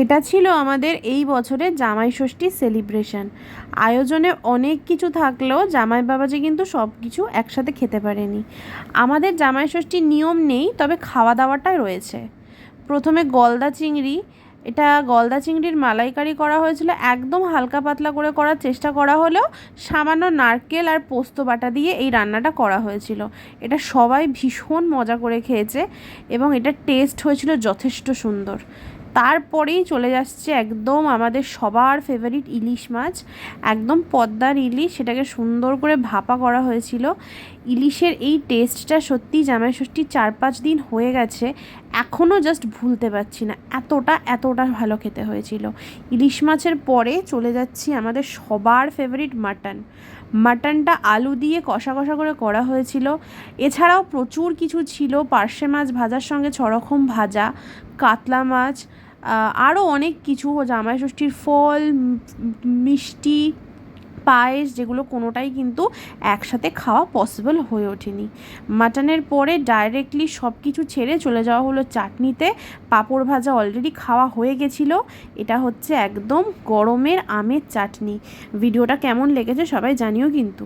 এটা ছিল আমাদের এই বছরের জামাই ষষ্ঠীর সেলিব্রেশন। আয়োজনে অনেক কিছু থাকলেও জামাই বাবাজি কিন্তু সব কিছু একসাথে খেতে পারেনি। আমাদের জামাই ষষ্ঠীর নিয়ম নেই, তবে খাওয়া দাওয়াটাই রয়েছে। প্রথমে গলদা চিংড়ি, এটা গলদা চিংড়ির মালাইকারি করা হয়েছিল। একদম হালকা পাতলা করে করার চেষ্টা করা হলেও সামান্য নারকেল আর পোস্ত বাটা দিয়ে এই রান্নাটা করা হয়েছিল। এটা সবাই ভীষণ মজা করে খেয়েছে এবং এটা টেস্ট হয়েছিল যথেষ্ট সুন্দর। তারপরেই চলে যাচ্ছে একদম আমাদের সবার ফেভারিট ইলিশ মাছ, একদম পদ্মার ইলিশ। সেটাকে সুন্দর করে ভাপা করা হয়েছিল। ইলিশের এই টেস্টটা সত্যি জামাই ষষ্ঠীর 4-5 দিন হয়ে গেছে, এখনও জাস্ট ভুলতে পারছি না, এতটা ভালো খেতে হয়েছিল। ইলিশ মাছের পরে চলে যাচ্ছি আমাদের সবার ফেভারিট মাটন। মাটনটা আলু দিয়ে কষা কষা করে করা হয়েছিল। এছাড়াও প্রচুর কিছু ছিল, পার্শে মাছ ভাজার সঙ্গে 6 রকম ভাজা, কাতলা মাছ, আরও অনেক কিছু, জামাই ষষ্ঠীর ফল, মিষ্টি, পায়েস, যেগুলো কোনোটাই কিন্তু একসাথে খাওয়া পসিবল হয়ে ওঠেনি। মাটনের পরে ডাইরেক্টলি সব কিছু ছেড়ে চলে যাওয়া হলো চাটনিতে। পাঁপড় ভাজা অলরেডি খাওয়া হয়ে গেছিলো। এটা হচ্ছে একদম গরমের আমের চাটনি। ভিডিওটা কেমন লেগেছে সবাই জানিও কিন্তু।